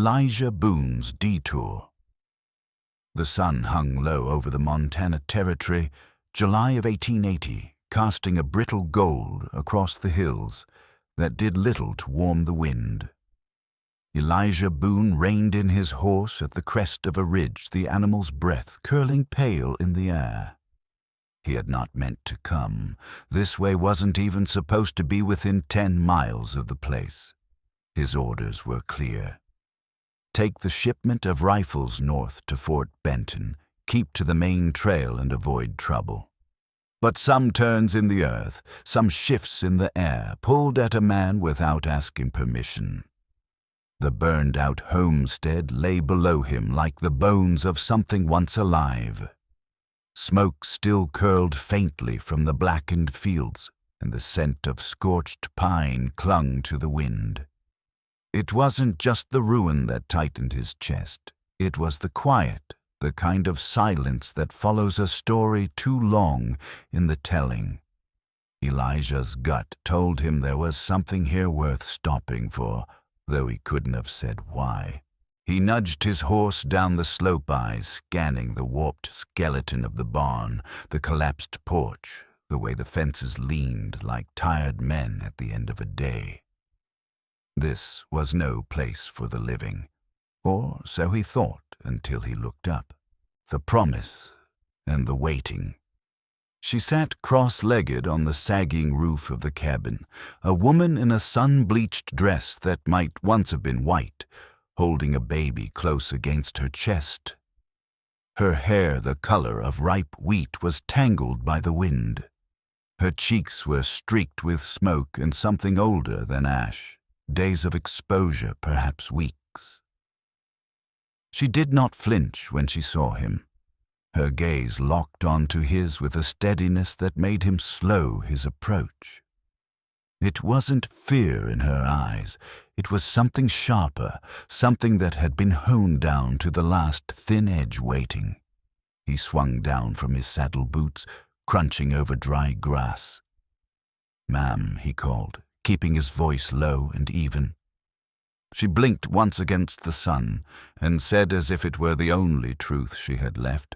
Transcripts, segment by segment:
Elijah Boone's Detour. The sun hung low over the Montana Territory, July of 1880, casting a brittle gold across the hills that did little to warm the wind. Elijah Boone reined in his horse at the crest of a ridge, the animal's breath curling pale in the air. He had not meant to come. This way wasn't even supposed to be within 10 miles of the place. His orders were clear. Take the shipment of rifles north to Fort Benton, keep to the main trail and avoid trouble. But some turns in the earth, some shifts in the air, pulled at a man without asking permission. The burned-out homestead lay below him like the bones of something once alive. Smoke still curled faintly from the blackened fields, and the scent of scorched pine clung to the wind. It wasn't just the ruin that tightened his chest. It was the quiet, the kind of silence that follows a story too long in the telling. Elijah's gut told him there was something here worth stopping for, though he couldn't have said why. He nudged his horse down the slope, eyes scanning the warped skeleton of the barn, the collapsed porch, the way the fences leaned like tired men at the end of a day. This was no place for the living, or so he thought until he looked up. The promise and the waiting. She sat cross-legged on the sagging roof of the cabin, a woman in a sun-bleached dress that might once have been white, holding a baby close against her chest. Her hair, the color of ripe wheat, was tangled by the wind. Her cheeks were streaked with smoke and something older than ash, days of exposure, perhaps weeks. She did not flinch when she saw him. Her gaze locked onto his with a steadiness that made him slow his approach. It wasn't fear in her eyes. It was something sharper, something that had been honed down to the last thin edge waiting. He swung down from his saddle boots, crunching over dry grass. "Ma'am," he called, keeping his voice low and even. She blinked once against the sun and said as if it were the only truth she had left.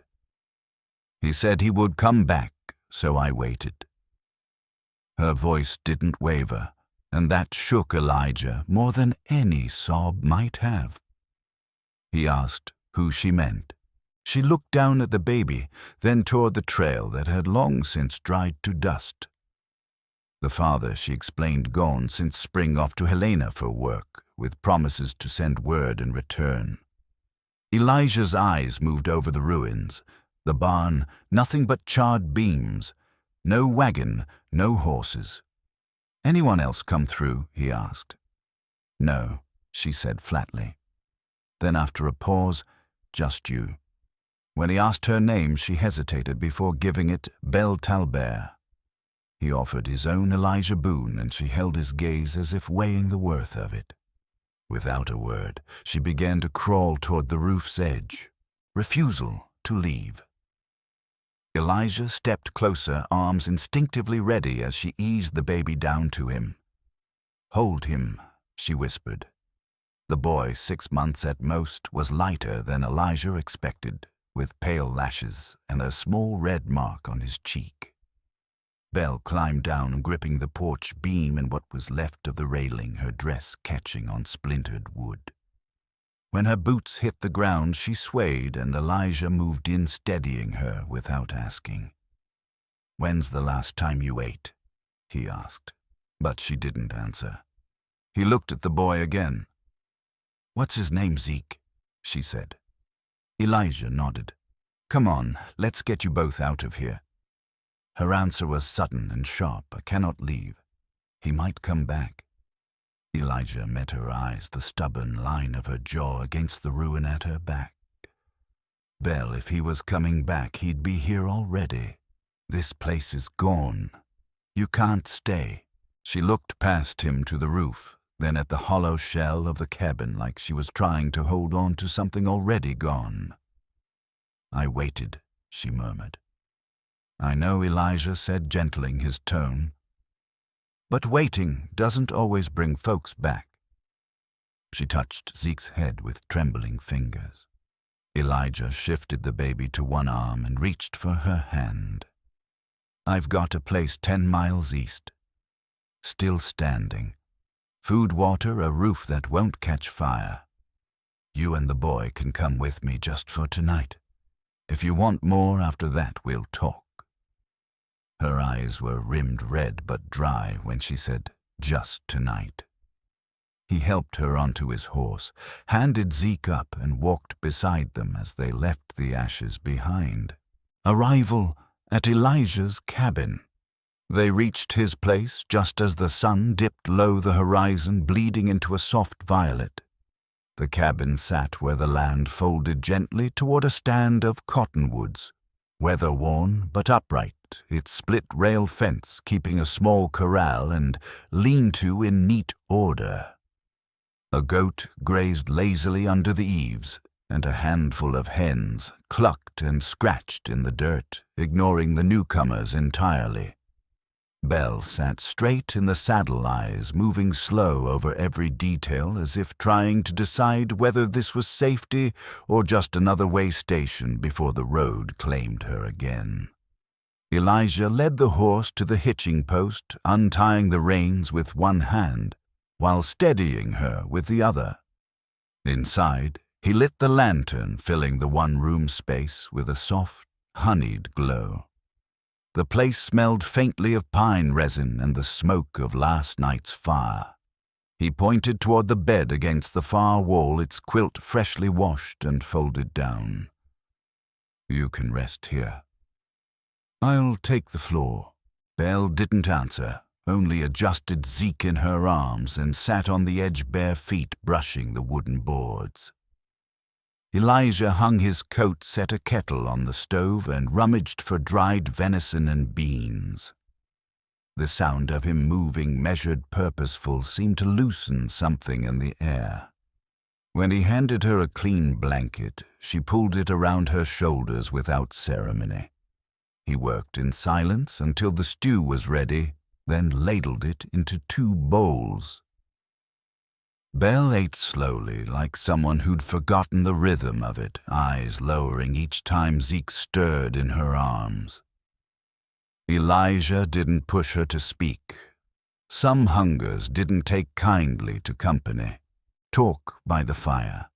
"He said he would come back, so I waited." Her voice didn't waver, and that shook Elijah more than any sob might have. He asked who she meant. She looked down at the baby, then toward the trail that had long since dried to dust. The father, she explained, gone since spring off to Helena for work, with promises to send word in return. Elijah's eyes moved over the ruins. The barn, nothing but charred beams. No wagon, no horses. "Anyone else come through?" he asked. "No," she said flatly. Then after a pause, "Just you." When he asked her name, she hesitated before giving it Belle Talbert. He offered his own Elijah Boone, and she held his gaze as if weighing the worth of it. Without a word, she began to crawl toward the roof's edge. Refusal to leave. Elijah stepped closer, arms instinctively ready as she eased the baby down to him. "Hold him," she whispered. The boy, 6 months at most, was lighter than Elijah expected, with pale lashes and a small red mark on his cheek. Belle climbed down, gripping the porch beam and what was left of the railing, her dress catching on splintered wood. When her boots hit the ground, she swayed, and Elijah moved in, steadying her without asking. "When's the last time you ate?" he asked, but she didn't answer. He looked at the boy again. "What's his name, Zeke?" she said. Elijah nodded. "Come on, let's get you both out of here." Her answer was sudden and sharp. "I cannot leave. He might come back." Elijah met her eyes, the stubborn line of her jaw against the ruin at her back. "Belle, if he was coming back, he'd be here already. This place is gone. You can't stay." She looked past him to the roof, then at the hollow shell of the cabin like she was trying to hold on to something already gone. "I waited," she murmured. "I know," Elijah said, gentling his tone. "But waiting doesn't always bring folks back." She touched Zeke's head with trembling fingers. Elijah shifted the baby to one arm and reached for her hand. "I've got a place 10 miles east. Still standing. Food, water, a roof that won't catch fire. You and the boy can come with me just for tonight. If you want more after that, we'll talk." Her eyes were rimmed red but dry when she said, "Just tonight." He helped her onto his horse, handed Zeke up, and walked beside them as they left the ashes behind. Arrival at Elijah's cabin. They reached his place just as the sun dipped low the horizon, bleeding into a soft violet. The cabin sat where the land folded gently toward a stand of cottonwoods, weather-worn but upright, its split-rail fence keeping a small corral and lean-to in neat order. A goat grazed lazily under the eaves, and a handful of hens clucked and scratched in the dirt, ignoring the newcomers entirely. Belle sat straight in the saddle, eyes moving slow over every detail, as if trying to decide whether this was safety or just another way station before the road claimed her again. Elijah led the horse to the hitching post, untying the reins with one hand, while steadying her with the other. Inside, he lit the lantern, filling the one-room space with a soft, honeyed glow. The place smelled faintly of pine resin and the smoke of last night's fire. He pointed toward the bed against the far wall, its quilt freshly washed and folded down. "You can rest here." "I'll take the floor." Belle didn't answer, only adjusted Zeke in her arms and sat on the edge, bare feet brushing the wooden boards. Elijah hung his coat, set a kettle on the stove, and rummaged for dried venison and beans. The sound of him moving, measured, purposeful, seemed to loosen something in the air. When he handed her a clean blanket, she pulled it around her shoulders without ceremony. He worked in silence until the stew was ready, then ladled it into 2 bowls. Belle ate slowly, like someone who'd forgotten the rhythm of it, eyes lowering each time Zeke stirred in her arms. Elijah didn't push her to speak. Some hungers didn't take kindly to company. Talk by the fire.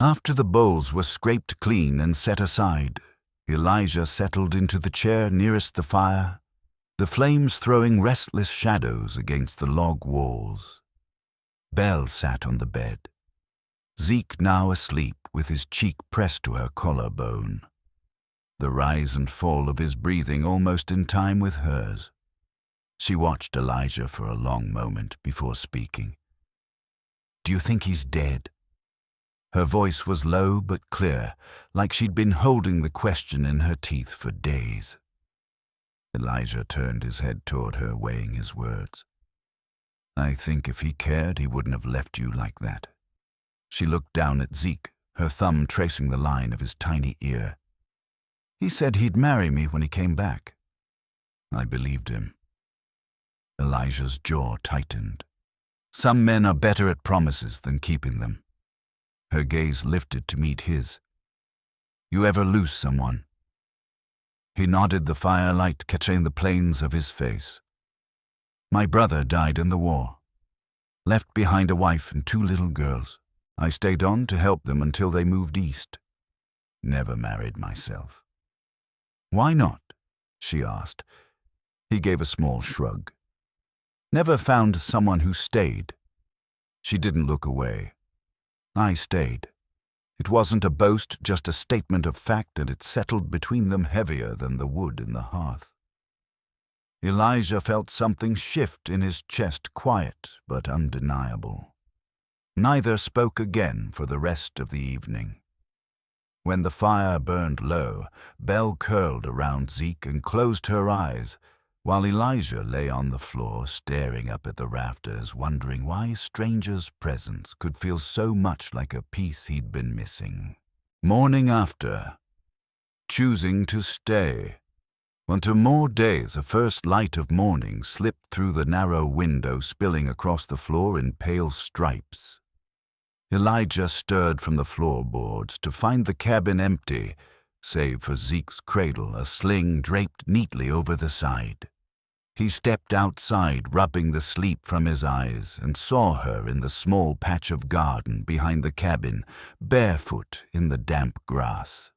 After the bowls were scraped clean and set aside, Elijah settled into the chair nearest the fire, the flames throwing restless shadows against the log walls. Belle sat on the bed, Zeke now asleep with his cheek pressed to her collarbone, the rise and fall of his breathing almost in time with hers. She watched Elijah for a long moment before speaking. "Do you think he's dead?" Her voice was low but clear, like she'd been holding the question in her teeth for days. Elijah turned his head toward her, weighing his words. "I think if he cared, he wouldn't have left you like that." She looked down at Zeke, her thumb tracing the line of his tiny ear. "He said he'd marry me when he came back." I believed him. Elijah's jaw tightened. Some men are better at promises than keeping them. Her gaze lifted to meet his. "You ever lose someone?" He nodded, the firelight catching the planes of his face. "My brother died in the war. Left behind a wife and 2 little girls. I stayed on to help them until they moved east. Never married myself." "Why not?" she asked. He gave a small shrug. "Never found someone who stayed." She didn't look away. "I stayed. It wasn't a boast, just a statement of fact, and it settled between them heavier than the wood in the hearth." Elijah felt something shift in his chest, quiet but undeniable. Neither spoke again for the rest of the evening. When the fire burned low, Belle curled around Zeke and closed her eyes, while Elijah lay on the floor staring up at the rafters, wondering why a stranger's presence could feel so much like a piece he'd been missing. Morning after, choosing to stay. Until more days, the first light of morning slipped through the narrow window, spilling across the floor in pale stripes. Elijah stirred from the floorboards to find the cabin empty, save for Zeke's cradle, a sling draped neatly over the side. He stepped outside, rubbing the sleep from his eyes, and saw her in the small patch of garden behind the cabin, barefoot in the damp grass.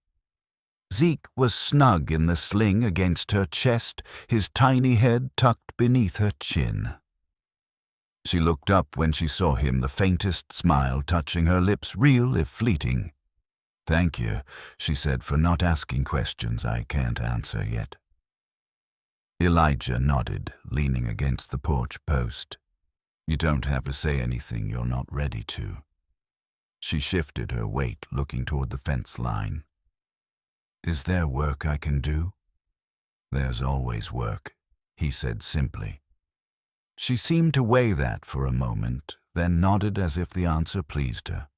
Zeke was snug in the sling against her chest, his tiny head tucked beneath her chin. She looked up when she saw him, the faintest smile touching her lips, real if fleeting. "Thank you," she said, "for not asking questions I can't answer yet." Elijah nodded, leaning against the porch post. "You don't have to say anything you're not ready to." She shifted her weight, looking toward the fence line. "Is there work I can do?" "There's always work," he said simply. She seemed to weigh that for a moment, then nodded as if the answer pleased her.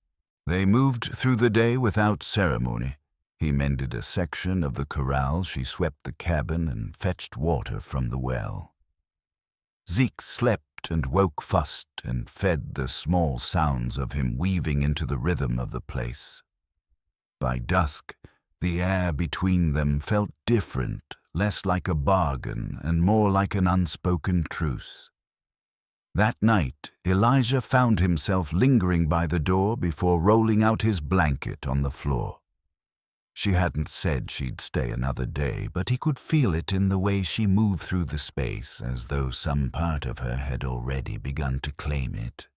They moved through the day without ceremony. He mended a section of the corral, she swept the cabin, and fetched water from the well. Zeke slept and woke fussed and fed the small sounds of him weaving into the rhythm of the place. By dusk, the air between them felt different, less like a bargain and more like an unspoken truce. That night, Elijah found himself lingering by the door before rolling out his blanket on the floor. She hadn't said she'd stay another day, but he could feel it in the way she moved through the space, as though some part of her had already begun to claim it.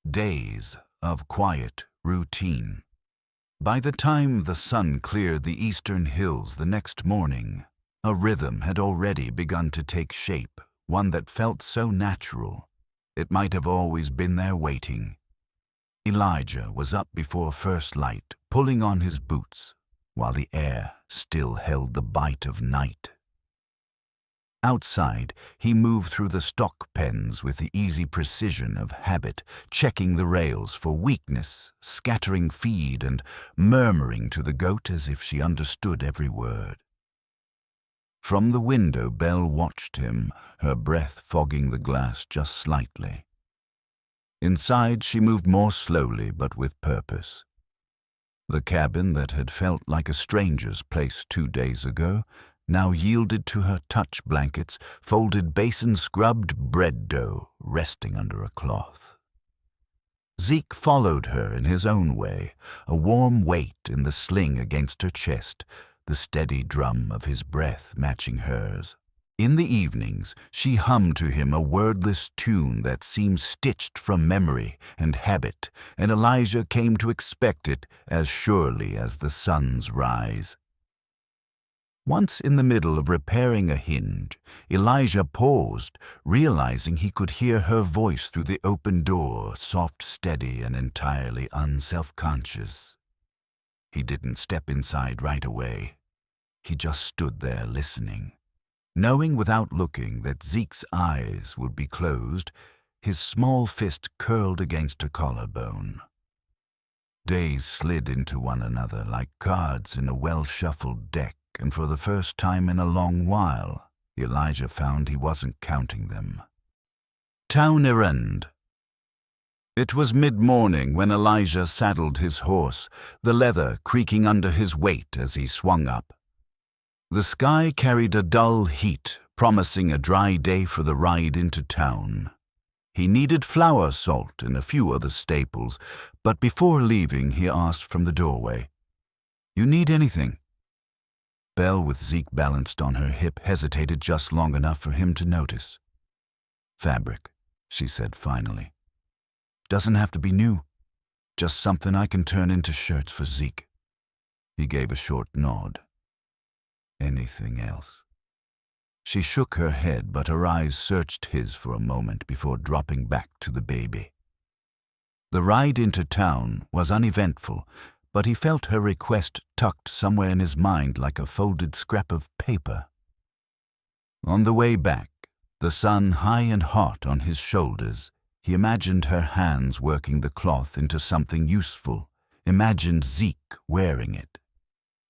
Days of quiet routine. By the time the sun cleared the eastern hills the next morning, a rhythm had already begun to take shape, one that felt so natural. It might have always been there waiting. Elijah was up before first light, pulling on his boots, while the air still held the bite of night. Outside, he moved through the stock pens with the easy precision of habit, checking the rails for weakness, scattering feed, and murmuring to the goat as if she understood every word. From the window, Belle watched him, her breath fogging the glass just slightly. Inside, she moved more slowly but with purpose. The cabin that had felt like a stranger's place 2 days ago now yielded to her touch blankets, folded basin-scrubbed bread dough resting under a cloth. Zeke followed her in his own way, a warm weight in the sling against her chest, the steady drum of his breath matching hers. In the evenings, she hummed to him a wordless tune that seemed stitched from memory and habit, and Elijah came to expect it as surely as the sun's rise. Once in the middle of repairing a hinge, Elijah paused, realizing he could hear her voice through the open door, soft, steady, and entirely unself-conscious. He didn't step inside right away. He just stood there listening. Knowing without looking that Zeke's eyes would be closed, his small fist curled against her collarbone. Days slid into one another like cards in a well-shuffled deck, and for the first time in a long while, Elijah found he wasn't counting them. Town errand. It was mid-morning when Elijah saddled his horse, the leather creaking under his weight as he swung up. The sky carried a dull heat, promising a dry day for the ride into town. He needed flour salt and a few other staples, but before leaving he asked from the doorway, "You need anything?" Belle, with Zeke balanced on her hip, hesitated just long enough for him to notice. "Fabric," she said finally. "Doesn't have to be new. Just something I can turn into shirts for Zeke." He gave a short nod. "Anything else?" She shook her head, but her eyes searched his for a moment before dropping back to the baby. The ride into town was uneventful, but he felt her request tucked somewhere in his mind like a folded scrap of paper. On the way back, the sun high and hot on his shoulders, he imagined her hands working the cloth into something useful, imagined Zeke wearing it.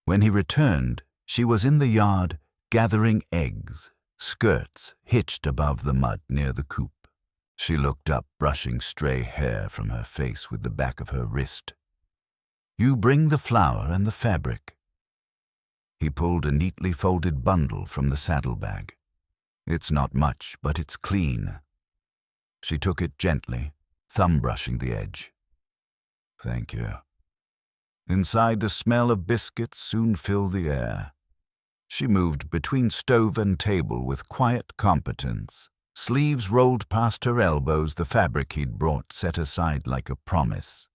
When he returned, she was in the yard gathering eggs, skirts hitched above the mud near the coop. She looked up, brushing stray hair from her face with the back of her wrist. "You bring the flour and the fabric." He pulled a neatly folded bundle from the saddlebag. "It's not much, but it's clean." She took it gently, thumb brushing the edge. "Thank you." Inside, the smell of biscuits soon filled the air. She moved between stove and table with quiet competence. Sleeves rolled past her elbows, the fabric he'd brought set aside like a promise.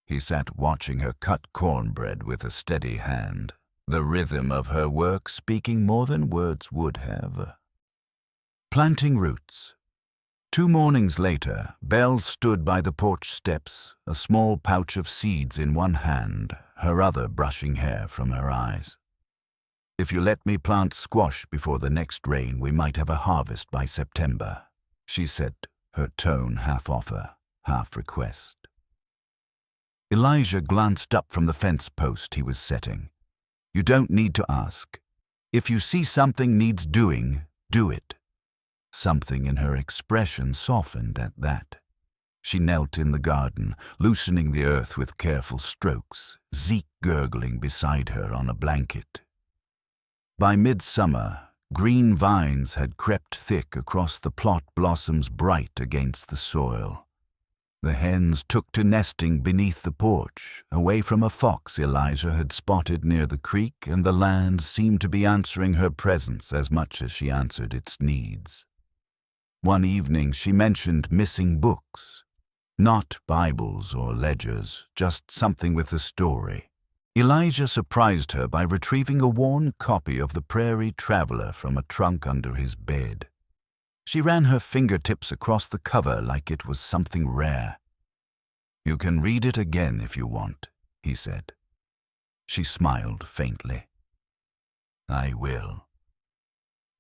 He sat watching her cut cornbread with a steady hand, the rhythm of her work speaking more than words would have. Planting roots. 2 mornings later, Belle stood by the porch steps, a small pouch of seeds in one hand, her other brushing hair from her eyes. "If you let me plant squash before the next rain, we might have a harvest by September," she said, her tone half offer, half request. Elijah glanced up from the fence post he was setting. "You don't need to ask. If you see something needs doing, do it." Something in her expression softened at that. She knelt in the garden, loosening the earth with careful strokes, Zeke gurgling beside her on a blanket. By midsummer, green vines had crept thick across the plot, blossoms bright against the soil. The hens took to nesting beneath the porch, away from a fox Elijah had spotted near the creek, and the land seemed to be answering her presence as much as she answered its needs. One evening she mentioned missing books. Not Bibles or ledgers, just something with a story. Elijah surprised her by retrieving a worn copy of The Prairie Traveler from a trunk under his bed. She ran her fingertips across the cover like it was something rare. "You can read it again if you want," he said. She smiled faintly. "I will."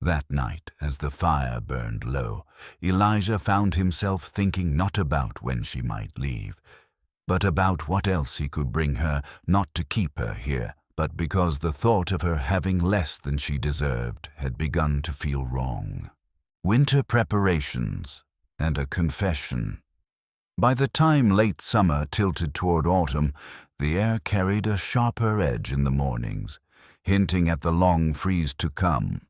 That night, as the fire burned low, Elijah found himself thinking not about when she might leave, but about what else he could bring her, not to keep her here, but because the thought of her having less than she deserved had begun to feel wrong. Winter preparations and a confession. By the time late summer tilted toward autumn, the air carried a sharper edge in the mornings, hinting at the long freeze to come.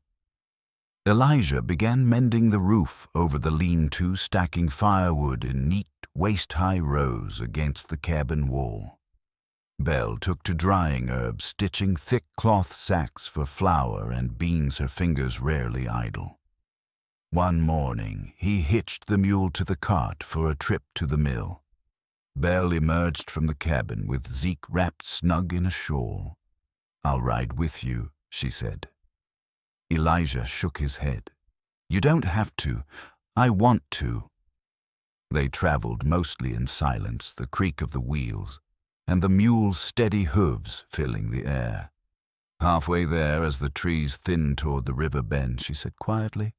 Elijah began mending the roof over the lean-to, stacking firewood in neat, waist-high rows against the cabin wall. Belle took to drying herbs, stitching thick cloth sacks for flour and beans, her fingers rarely idle. One morning, he hitched the mule to the cart for a trip to the mill. Belle emerged from the cabin with Zeke wrapped snug in a shawl. "I'll ride with you," she said. Elijah shook his head. "You don't have to. I want to." They traveled mostly in silence, the creak of the wheels, and the mule's steady hooves filling the air. Halfway there, as the trees thinned toward the river bend, she said quietly,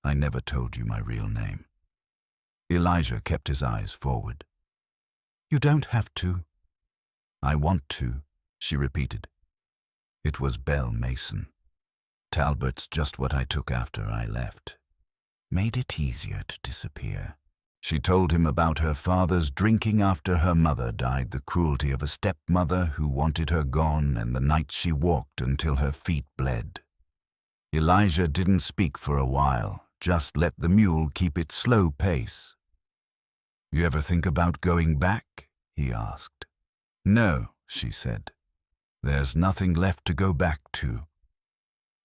"I never told you my real name." Elijah kept his eyes forward. "You don't have to." "I want to," she repeated. It was Belle Mason. "Talbot's just what I took after I left. Made it easier to disappear." She told him about her father's drinking after her mother died, the cruelty of a stepmother who wanted her gone, and the nights she walked until her feet bled. Elijah didn't speak for a while, just let the mule keep its slow pace. "You ever think about going back?" he asked. "No," she said. "There's nothing left to go back to."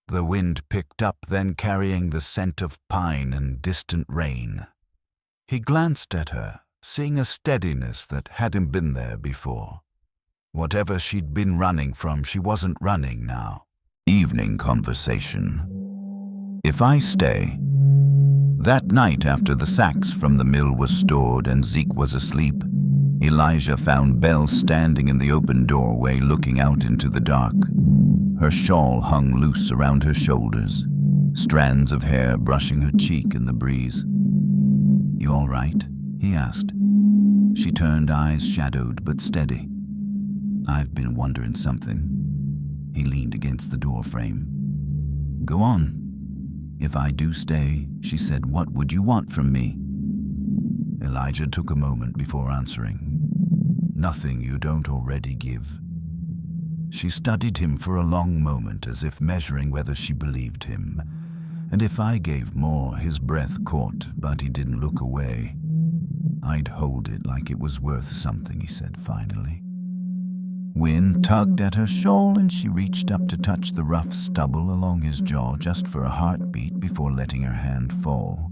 The wind picked up, then carrying the scent of pine and distant rain. He glanced at her, seeing a steadiness that hadn't been there before. Whatever she'd been running from, she wasn't running now. Evening conversation. "If I stay." That night, after the sacks from the mill was stored and Zeke was asleep, Elijah found Belle standing in the open doorway looking out into the dark. Her shawl hung loose around her shoulders, strands of hair brushing her cheek in the breeze. "You all right?" he asked. She turned, eyes shadowed but steady. "I've been wondering something." He leaned against the doorframe. "Go on." "If I do stay," she said, "what would you want from me?" Elijah took a moment before answering. Nothing you don't already give. She studied him for a long moment, as if measuring whether she believed him. And if I gave more, his breath caught, but he didn't look away. I'd hold it like it was worth something, he said finally. Wind tugged at her shawl and she reached up to touch the rough stubble along his jaw just for a heartbeat before letting her hand fall.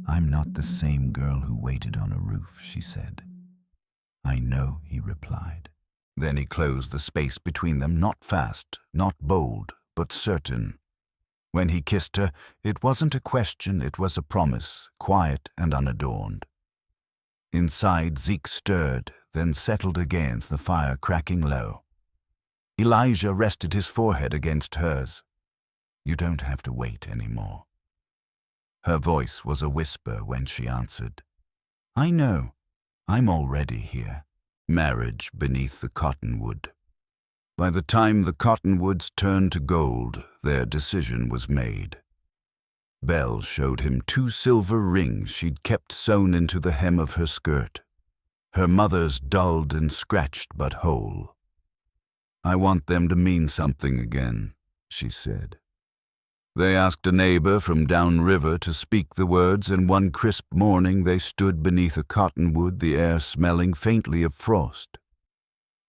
I'm not the same girl who waited on a roof, she said. I know, he replied. Then he closed the space between them, not fast, not bold, but certain. When he kissed her, it wasn't a question, it was a promise, quiet and unadorned. Inside, Zeke stirred, then settled against the fire, cracking low. Elijah rested his forehead against hers. You don't have to wait anymore. Her voice was a whisper when she answered. I know. I'm already here. Marriage beneath the cottonwood. By the time the cottonwoods turned to gold, their decision was made. Belle showed him 2 silver rings she'd kept sewn into the hem of her skirt. Her mother's dulled and scratched but whole. I want them to mean something again, she said. They asked a neighbor from downriver to speak the words, and one crisp morning they stood beneath a cottonwood, the air smelling faintly of frost.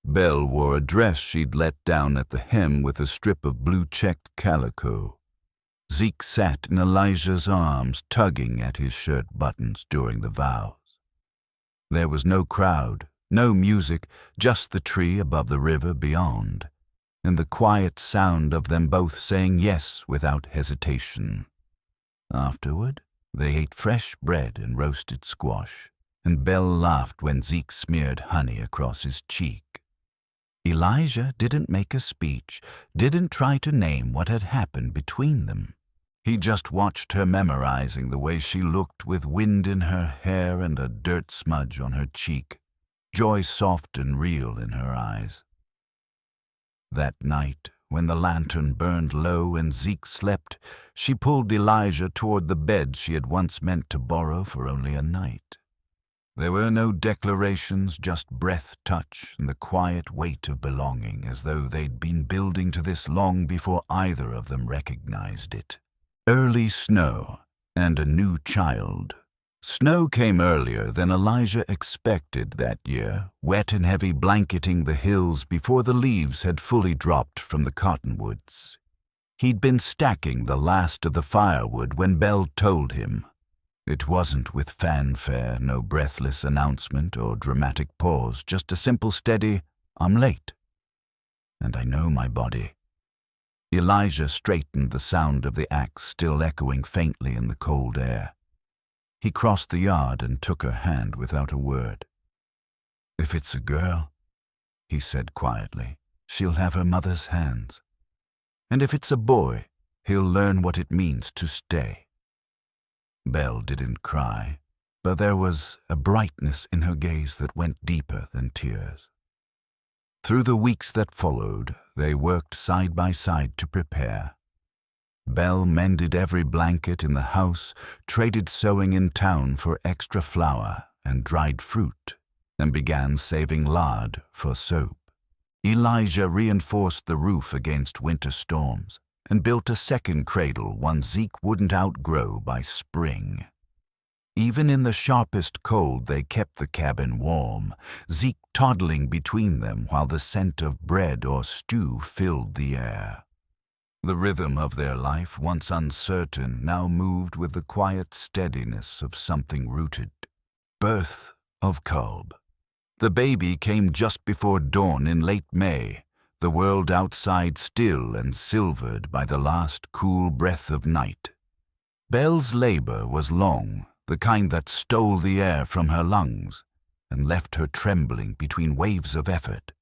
Belle wore a dress she'd let down at the hem with a strip of blue-checked calico. Zeke sat in Elijah's arms, tugging at his shirt buttons during the vows. There was no crowd, no music, just the tree above the river beyond, and the quiet sound of them both saying yes without hesitation. Afterward, they ate fresh bread and roasted squash, and Belle laughed when Zeke smeared honey across his cheek. Elijah didn't make a speech, didn't try to name what had happened between them. He just watched her, memorizing the way she looked with wind in her hair and a dirt smudge on her cheek, joy soft and real in her eyes. That night, when the lantern burned low and Zeke slept, she pulled Elijah toward the bed she had once meant to borrow for only a night. There were no declarations, just breath, touch, and the quiet weight of belonging, as though they'd been building to this long before either of them recognized it. Early snow and a new child. Snow came earlier than Elijah expected that year, wet and heavy, blanketing the hills before the leaves had fully dropped from the cottonwoods. He'd been stacking the last of the firewood when Belle told him. It wasn't with fanfare, no breathless announcement or dramatic pause, just a simple steady, I'm late. And I know my body. Elijah straightened, the sound of the axe still echoing faintly in the cold air. He crossed the yard and took her hand without a word. If it's a girl, he said quietly, she'll have her mother's hands. And if it's a boy, he'll learn what it means to stay. Belle didn't cry, but there was a brightness in her gaze that went deeper than tears. Through the weeks that followed, they worked side by side to prepare. Belle mended every blanket in the house, traded sewing in town for extra flour and dried fruit, and began saving lard for soap. Elijah reinforced the roof against winter storms and built a second cradle, one Zeke wouldn't outgrow by spring. Even in the sharpest cold, they kept the cabin warm, Zeke toddling between them while the scent of bread or stew filled the air. The rhythm of their life, once uncertain, now moved with the quiet steadiness of something rooted. Birth of Kolb. The baby came just before dawn in late May, the world outside still and silvered by the last cool breath of night. Belle's labor was long, the kind that stole the air from her lungs and left her trembling between waves of effort.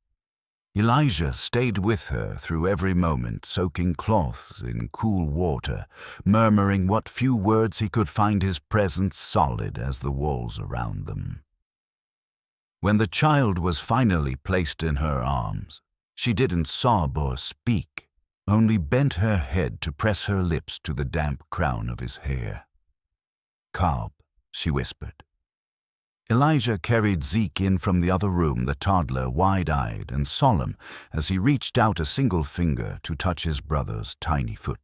Elijah stayed with her through every moment, soaking cloths in cool water, murmuring what few words he could find, his presence solid as the walls around them. When the child was finally placed in her arms, she didn't sob or speak, only bent her head to press her lips to the damp crown of his hair. "Cobb," she whispered. Elijah carried Zeke in from the other room, the toddler wide-eyed and solemn as he reached out a single finger to touch his brother's tiny foot.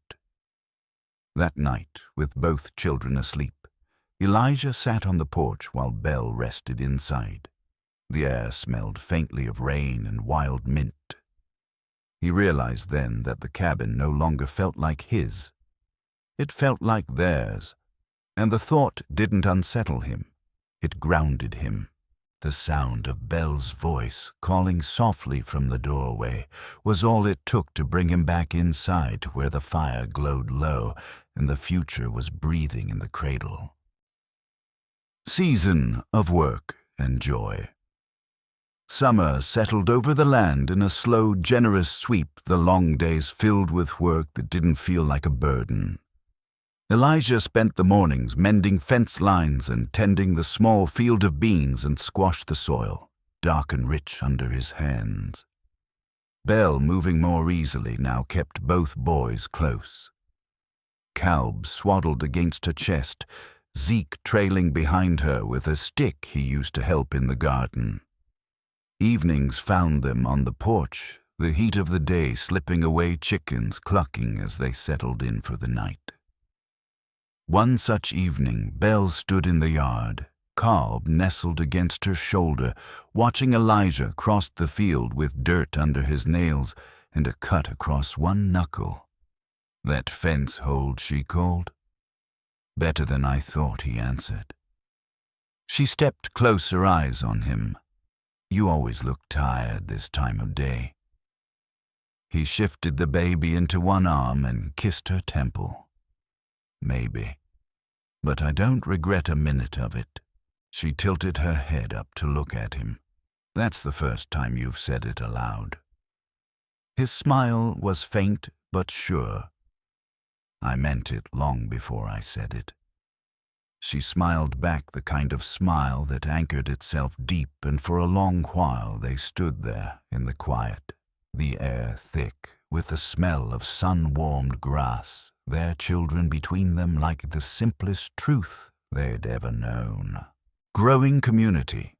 That night, with both children asleep, Elijah sat on the porch while Belle rested inside. The air smelled faintly of rain and wild mint. He realized then that the cabin no longer felt like his. It felt like theirs, and the thought didn't unsettle him. It grounded him. The sound of Belle's voice calling softly from the doorway was all it took to bring him back inside to where the fire glowed low and the future was breathing in the cradle. Season of work and joy. Summer settled over the land in a slow, generous sweep, the long days filled with work that didn't feel like a burden. Elijah spent the mornings mending fence lines and tending the small field of beans and squashed the soil, dark and rich under his hands. Belle, moving more easily, now kept both boys close. Calb swaddled against her chest, Zeke trailing behind her with a stick he used to help in the garden. Evenings found them on the porch, the heat of the day slipping away, chickens clucking as they settled in for the night. One such evening, Belle stood in the yard, Calb nestled against her shoulder, watching Elijah cross the field with dirt under his nails and a cut across one knuckle. "That fence hold," she called. "Better than I thought," he answered. She stepped closer, eyes on him. "You always look tired this time of day." He shifted the baby into one arm and kissed her temple. "Maybe. But I don't regret a minute of it." She tilted her head up to look at him. "That's the first time you've said it aloud." His smile was faint but sure. "I meant it long before I said it." She smiled back, the kind of smile that anchored itself deep, and for a long while they stood there in the quiet, the air thick with the smell of sun-warmed grass, their children between them like the simplest truth they'd ever known. Growing community.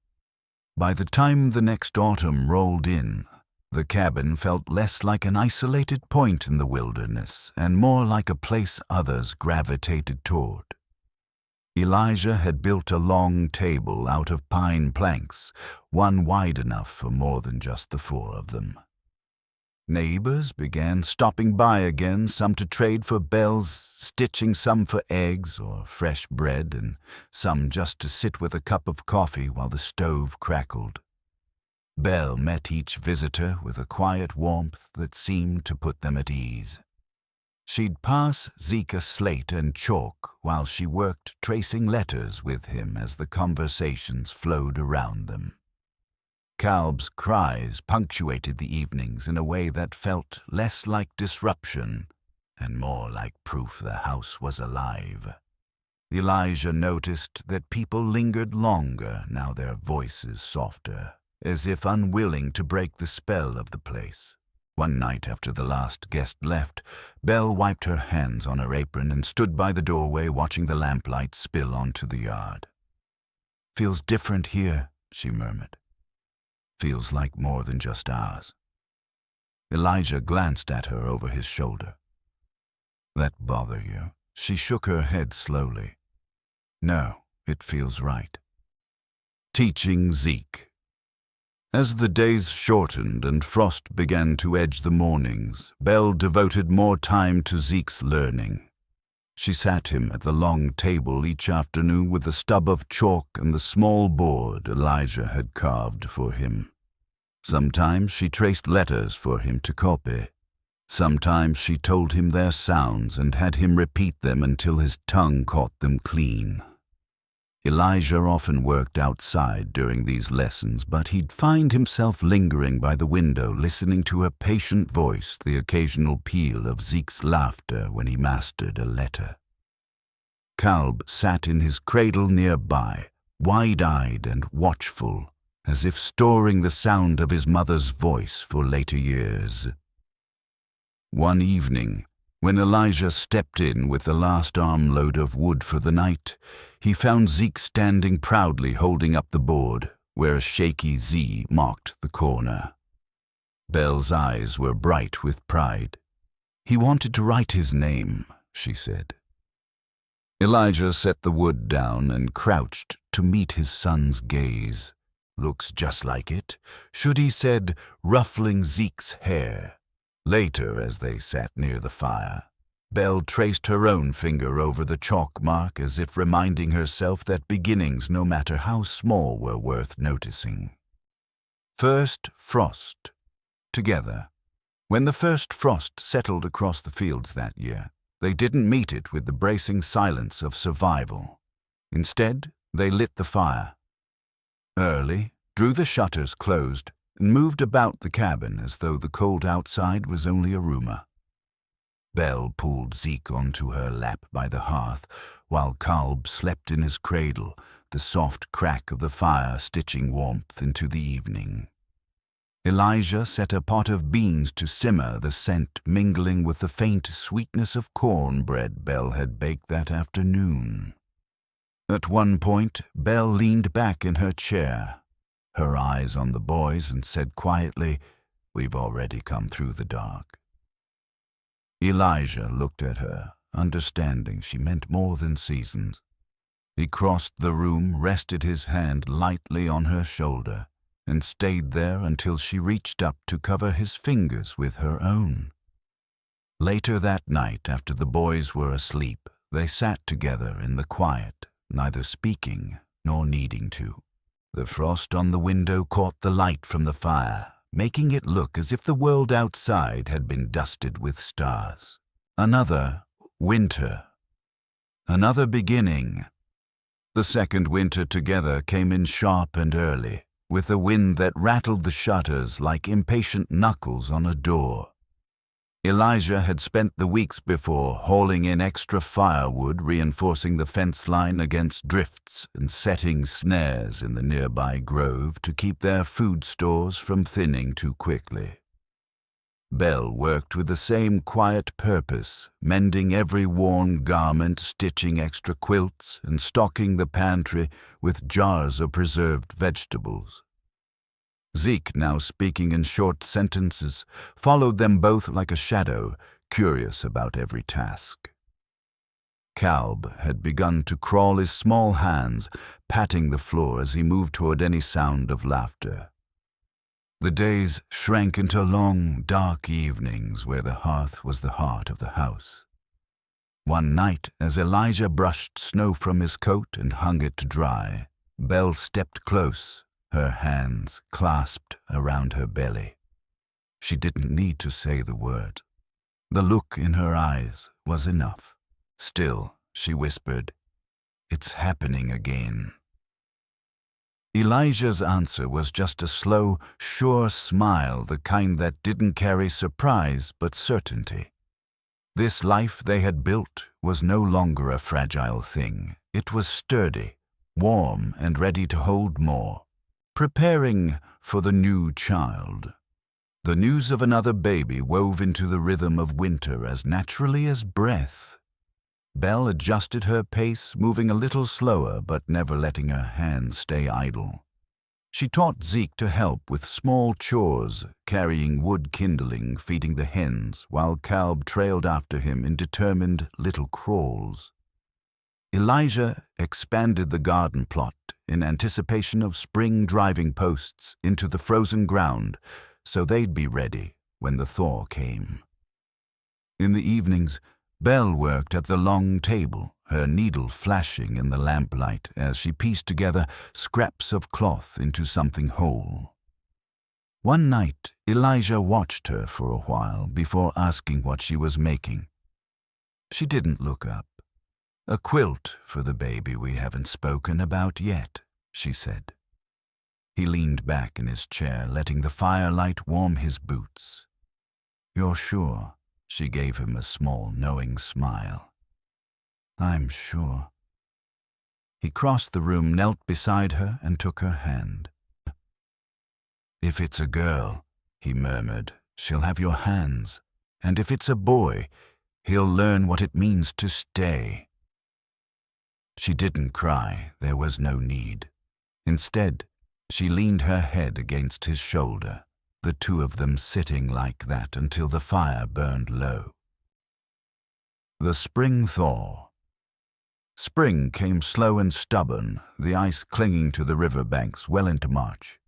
By the time the next autumn rolled in, the cabin felt less like an isolated point in the wilderness and more like a place others gravitated toward. Elijah had built a long table out of pine planks, one wide enough for more than just the four of them. Neighbors began stopping by again, some to trade for bells, stitching some for eggs or fresh bread, and some just to sit with a cup of coffee while the stove crackled. Belle met each visitor with a quiet warmth that seemed to put them at ease. She'd pass Zeke a slate and chalk while she worked tracing letters with him as the conversations flowed around them. Calb's cries punctuated the evenings in a way that felt less like disruption and more like proof the house was alive. Elijah noticed that people lingered longer, now their voices softer, as if unwilling to break the spell of the place. One night after the last guest left, Belle wiped her hands on her apron and stood by the doorway watching the lamplight spill onto the yard. "Feels different here," she murmured. "Feels like more than just ours." Elijah glanced at her over his shoulder. "That bother you?" She shook her head slowly. "No, it feels right." Teaching Zeke. As the days shortened and frost began to edge the mornings, Belle devoted more time to Zeke's learning. She sat him at the long table each afternoon with the stub of chalk and the small board Elijah had carved for him. Sometimes she traced letters for him to copy. Sometimes she told him their sounds and had him repeat them until his tongue caught them clean. Elijah often worked outside during these lessons, but he'd find himself lingering by the window, listening to her patient voice, the occasional peal of Zeke's laughter when he mastered a letter. Calb sat in his cradle nearby, wide-eyed and watchful, as if storing the sound of his mother's voice for later years. One evening, When Elijah stepped in with the last armload of wood for the night, he found Zeke standing proudly holding up the board, where a shaky Z marked the corner. Belle's eyes were bright with pride. He wanted to write his name, she said. Elijah set the wood down and crouched to meet his son's gaze. Looks just like it, Shudi said, ruffling Zeke's hair. Later, as they sat near the fire, Belle traced her own finger over the chalk mark as if reminding herself that beginnings, no matter how small, were worth noticing. First frost. Together. When the first frost settled across the fields that year, they didn't meet it with the bracing silence of survival. Instead, they lit the fire. Early, drew the shutters closed, and moved about the cabin as though the cold outside was only a rumor. Belle pulled Zeke onto her lap by the hearth, while Kalb slept in his cradle, the soft crack of the fire stitching warmth into the evening. Elijah set a pot of beans to simmer, the scent mingling with the faint sweetness of cornbread Belle had baked that afternoon. At one point, Belle leaned back in her chair, her eyes on the boys, and said quietly, "We've already come through the dark." Elijah looked at her, understanding she meant more than seasons. He crossed the room, rested his hand lightly on her shoulder, and stayed there until she reached up to cover his fingers with her own. Later that night, after the boys were asleep, they sat together in the quiet, neither speaking nor needing to. The frost on the window caught the light from the fire, making it look as if the world outside had been dusted with stars. Another winter. Another beginning. The second winter together came in sharp and early, with a wind that rattled the shutters like impatient knuckles on a door. Elijah had spent the weeks before hauling in extra firewood, reinforcing the fence line against drifts and setting snares in the nearby grove to keep their food stores from thinning too quickly. Belle worked with the same quiet purpose, mending every worn garment, stitching extra quilts, and stocking the pantry with jars of preserved vegetables. Zeke, now speaking in short sentences, followed them both like a shadow, curious about every task. Kalb had begun to crawl his small hands, patting the floor as he moved toward any sound of laughter. The days shrank into long, dark evenings where the hearth was the heart of the house. One night, as Elijah brushed snow from his coat and hung it to dry, Belle stepped close, her hands clasped around her belly. She didn't need to say the word. The look in her eyes was enough. Still, she whispered, "It's happening again." Elijah's answer was just a slow, sure smile, the kind that didn't carry surprise but certainty. This life they had built was no longer a fragile thing. It was sturdy, warm, and ready to hold more, preparing for the new child. The news of another baby wove into the rhythm of winter as naturally as breath. Belle adjusted her pace, moving a little slower but never letting her hands stay idle. She taught Zeke to help with small chores, carrying wood kindling, feeding the hens, while Kalb trailed after him in determined little crawls. Elijah expanded the garden plot in anticipation of spring driving posts into the frozen ground, so they'd be ready when the thaw came. In the evenings, Belle worked at the long table, her needle flashing in the lamplight as she pieced together scraps of cloth into something whole. One night, Elijah watched her for a while before asking what she was making. She didn't look up. "A quilt for the baby we haven't spoken about yet," she said. He leaned back in his chair, letting the firelight warm his boots. "You're sure?" She gave him a small, knowing smile. "I'm sure." He crossed the room, knelt beside her, and took her hand. "If it's a girl," he murmured, "she'll have your hands. And if it's a boy, He'll learn what it means to stay. She didn't cry. There was no need. Instead, she leaned her head against his shoulder, the two of them sitting like that until the fire burned low. The spring thaw. Spring came slow and stubborn, the ice clinging to the river banks well into March.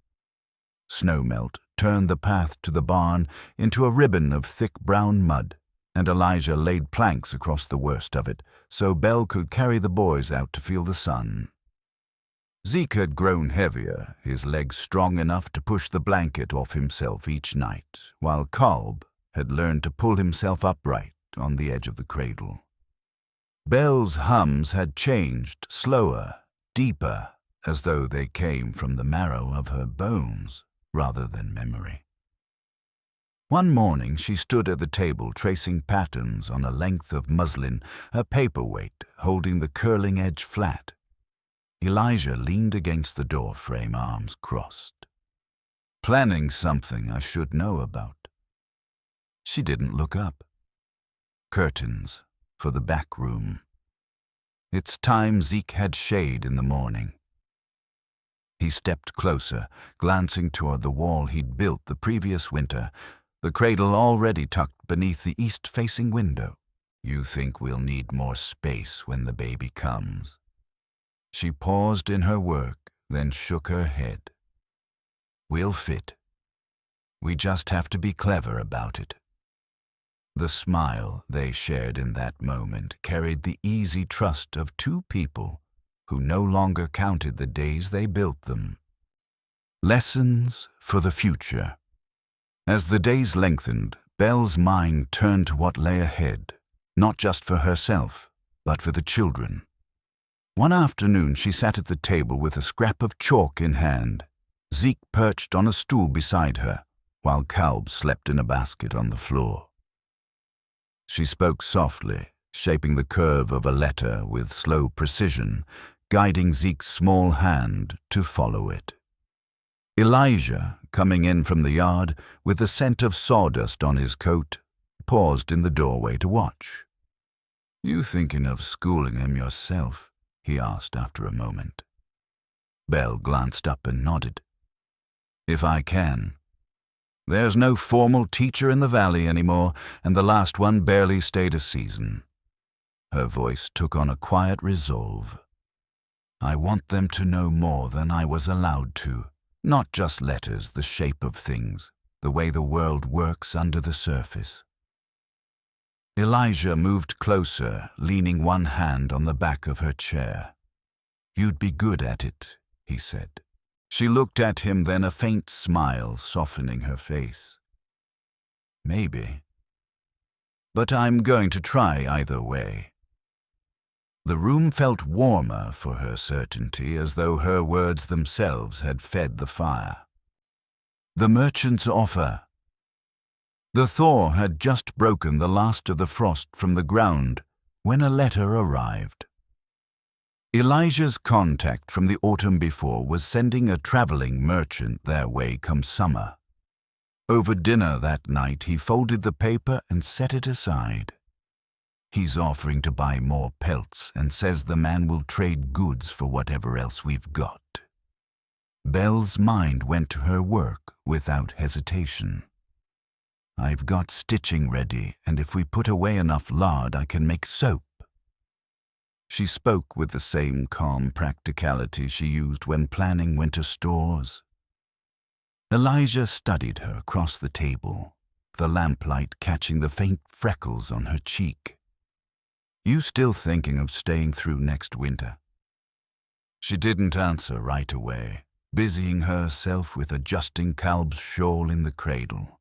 Snowmelt turned the path to the barn into a ribbon of thick brown mud, and Elijah laid planks across the worst of it so Belle could carry the boys out to feel the sun. Zeke had grown heavier, his legs strong enough to push the blanket off himself each night, while Kolb had learned to pull himself upright on the edge of the cradle. Belle's hums had changed, slower, deeper, as though they came from the marrow of her bones rather than memory. One morning she stood at the table tracing patterns on a length of muslin, a paperweight holding the curling edge flat. Elijah leaned against the door frame, arms crossed. Planning something I should know about. She didn't look up. Curtains for the back room. It's time Zeke had shade in the morning. He stepped closer, glancing toward the wall he'd built the previous winter, the cradle already tucked beneath the east-facing window. You think we'll need more space when the baby comes. She paused in her work, then shook her head. We'll fit. We just have to be clever about it. The smile they shared in that moment carried the easy trust of two people who no longer counted the days they built them. Lessons for the future. As the days lengthened, Belle's mind turned to what lay ahead, not just for herself, but for the children. One afternoon she sat at the table with a scrap of chalk in hand, Zeke perched on a stool beside her, while Kolb slept in a basket on the floor. She spoke softly, shaping the curve of a letter with slow precision, guiding Zeke's small hand to follow it. Elijah, coming in from the yard with the scent of sawdust on his coat, paused in the doorway to watch. "You thinking of schooling him yourself?" he asked after a moment. Belle glanced up and nodded. "If I can. There's no formal teacher in the valley anymore, and the last one barely stayed a season." Her voice took on a quiet resolve. "I want them to know more than I was allowed to, not just letters, the shape of things, the way the world works under the surface." Elijah moved closer, leaning one hand on the back of her chair. "You'd be good at it," he said. She looked at him, then a faint smile softening her face. "Maybe. But I'm going to try either way." The room felt warmer for her certainty, as though her words themselves had fed the fire. The merchant's offer. The thaw had just broken the last of the frost from the ground when a letter arrived. Elijah's contact from the autumn before was sending a traveling merchant their way come summer. Over dinner that night he folded the paper and set it aside. "He's offering to buy more pelts and says the man will trade goods for whatever else we've got." Belle's mind went to her work without hesitation. "I've got stitching ready, and if we put away enough lard, I can make soap." She spoke with the same calm practicality she used when planning winter stores. Elijah studied her across the table, the lamplight catching the faint freckles on her cheek. "You still thinking of staying through next winter?" She didn't answer right away, busying herself with adjusting Kolb's shawl in the cradle.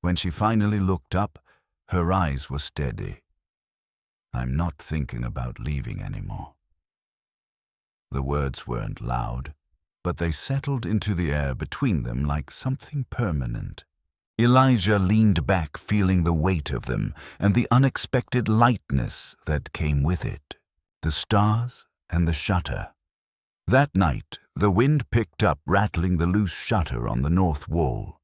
When she finally looked up, her eyes were steady. "I'm not thinking about leaving anymore." The words weren't loud, but they settled into the air between them like something permanent. Elijah leaned back, feeling the weight of them and the unexpected lightness that came with it, the stars and the shutter. That night, the wind picked up, rattling the loose shutter on the north wall.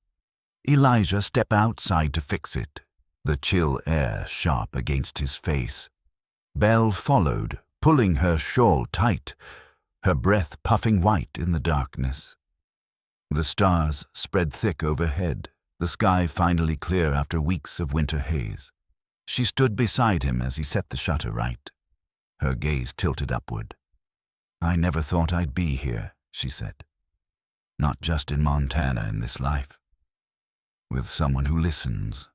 Elijah stepped outside to fix it. the chill air sharp against his face. Belle followed, pulling her shawl tight, her breath puffing white in the darkness. The stars spread thick overhead, the sky finally clear after weeks of winter haze. She stood beside him as he set the shutter right, her gaze tilted upward. "I never thought I'd be here," she said. "Not just in Montana in this life. With someone who listens."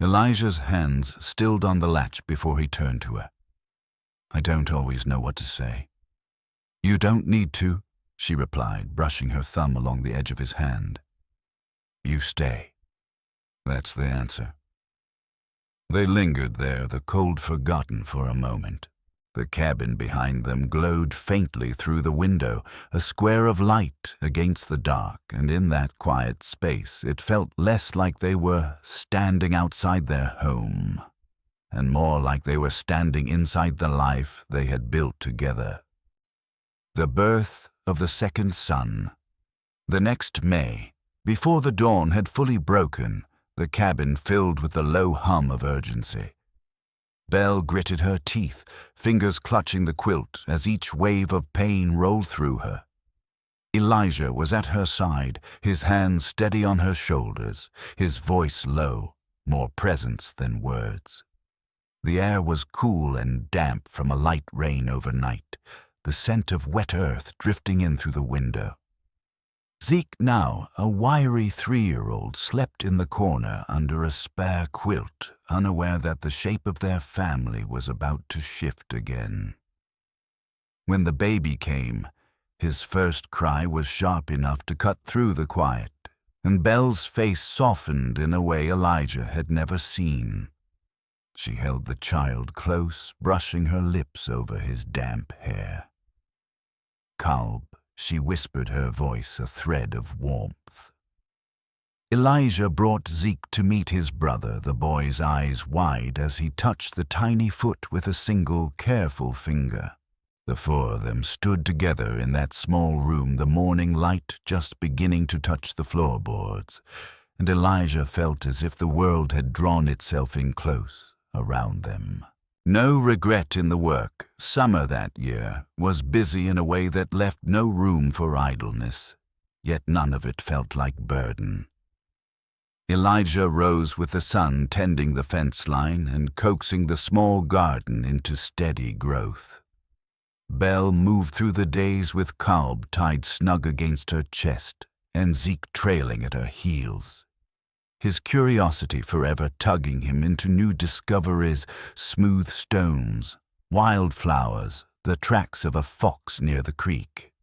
Elijah's hands stilled on the latch before he turned to her. "I don't always know what to say." "You don't need to," she replied, brushing her thumb along the edge of his hand. "You stay." That's the answer. They lingered there, the cold forgotten for a moment. The cabin behind them glowed faintly through the window, a square of light against the dark, and in that quiet space it felt less like they were standing outside their home, and more like they were standing inside the life they had built together. The birth of the second son. The next May, before the dawn had fully broken, the cabin filled with the low hum of urgency. Belle gritted her teeth, fingers clutching the quilt as each wave of pain rolled through her. Elijah was at her side, his hands steady on her shoulders, his voice low, more presence than words. The air was cool and damp from a light rain overnight, the scent of wet earth drifting in through the window. Zeke, now a wiry 3-year-old, slept in the corner under a spare quilt, unaware that the shape of their family was about to shift again. When the baby came, his first cry was sharp enough to cut through the quiet, and Belle's face softened in a way Elijah had never seen. She held the child close, brushing her lips over his damp hair. "Kalb," she whispered, her voice a thread of warmth. Elijah brought Zeke to meet his brother, the boy's eyes wide as he touched the tiny foot with a single careful finger. The four of them stood together in that small room, the morning light just beginning to touch the floorboards, and Elijah felt as if the world had drawn itself in close around them. No regret in the work. Summer that year was busy in a way that left no room for idleness, yet none of it felt like burden. Elijah rose with the sun tending the fence line and coaxing the small garden into steady growth. Belle moved through the days with Kalb tied snug against her chest and Zeke trailing at her heels. His curiosity forever tugging him into new discoveries, smooth stones, wildflowers, the tracks of a fox near the creek.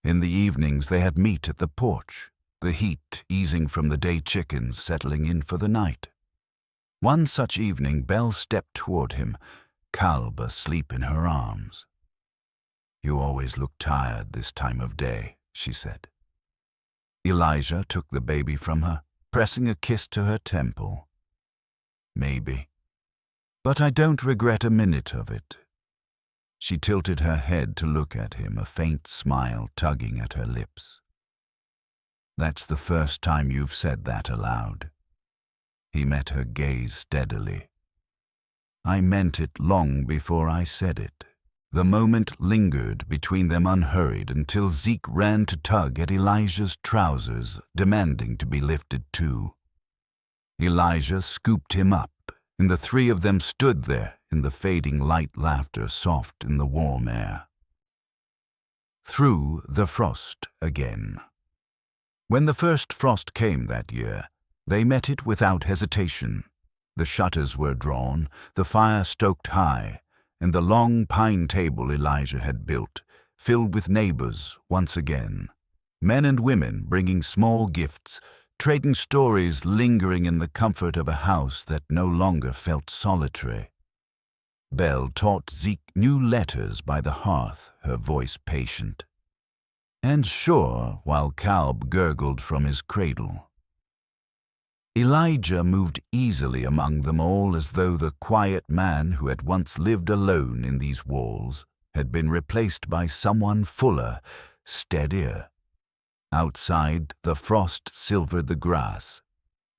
In the evenings they had meat at the porch, the heat easing from the day chickens settling in for the night. One such evening Belle stepped toward him, Kalb asleep in her arms. "You always look tired this time of day," she said. Elijah took the baby from her, pressing a kiss to her temple. "Maybe. But I don't regret a minute of it." She tilted her head to look at him, a faint smile tugging at her lips. "That's the first time you've said that aloud." He met her gaze steadily. "I meant it long before I said it." The moment lingered between them unhurried until Zeke ran to tug at Elijah's trousers, demanding to be lifted too. Elijah scooped him up, and the three of them stood there in the fading light, laughter soft in the warm air. Through the frost again. When the first frost came that year, they met it without hesitation. The shutters were drawn, the fire stoked high, and the long pine table Elijah had built, filled with neighbors once again, men and women bringing small gifts, trading stories, lingering in the comfort of a house that no longer felt solitary. Belle taught Zeke new letters by the hearth, her voice patient, and sure while Kalb gurgled from his cradle. Elijah moved easily among them all as though the quiet man who had once lived alone in these walls had been replaced by someone fuller, steadier. Outside, the frost silvered the grass.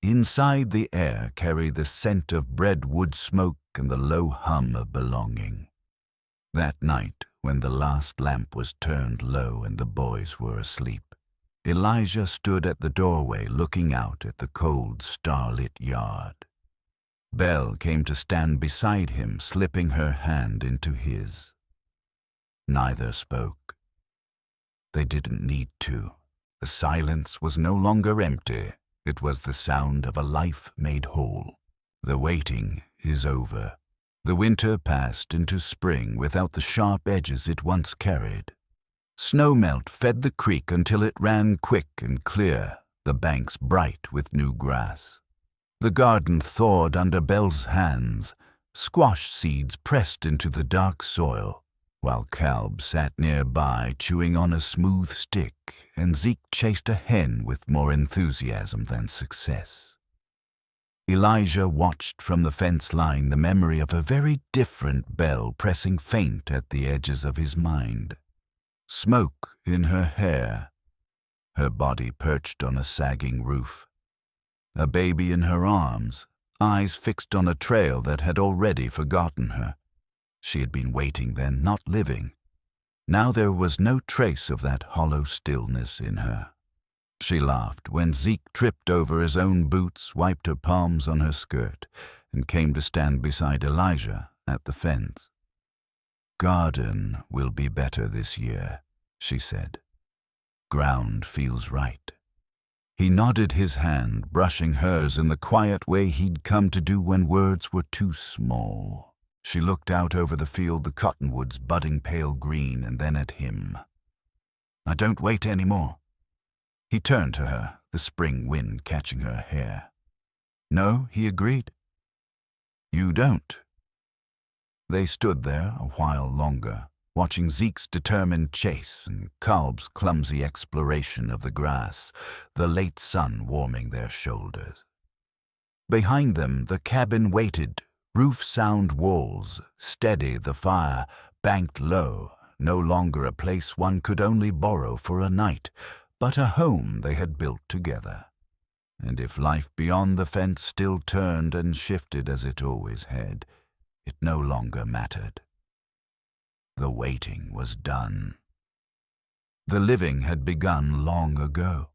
Inside the air carried the scent of bread wood smoke and the low hum of belonging. That night, when the last lamp was turned low and the boys were asleep, Elijah stood at the doorway looking out at the cold, starlit yard. Belle came to stand beside him, slipping her hand into his. Neither spoke. They didn't need to. The silence was no longer empty. It was the sound of a life made whole. The waiting is over. The winter passed into spring without the sharp edges it once carried. Snowmelt fed the creek until it ran quick and clear, the banks bright with new grass. The garden thawed under Belle's hands, squash seeds pressed into the dark soil, while Calb sat nearby chewing on a smooth stick, and Zeke chased a hen with more enthusiasm than success. Elijah watched from the fence line the memory of a very different Belle pressing faint at the edges of his mind. Smoke in her hair, her body perched on a sagging roof, a baby in her arms, eyes fixed on a trail that had already forgotten her. She had been waiting then, not living. Now there was no trace of that hollow stillness in her. She laughed when Zeke tripped over his own boots, wiped her palms on her skirt, and came to stand beside Elijah at the fence. "Garden will be better this year," she said. "Ground feels right." He nodded his hand, brushing hers in the quiet way he'd come to do when words were too small. She looked out over the field, the cottonwoods budding pale green, and then at him. "I don't wait any more." He turned to her, the spring wind catching her hair. "No," he agreed. "You don't." They stood there a while longer, watching Zeke's determined chase and Calb's clumsy exploration of the grass, the late sun warming their shoulders. Behind them, the cabin waited, roof-sound walls, steady the fire, banked low, no longer a place one could only borrow for a night, but a home they had built together. And if life beyond the fence still turned and shifted as it always had, it no longer mattered. The waiting was done. The living had begun long ago.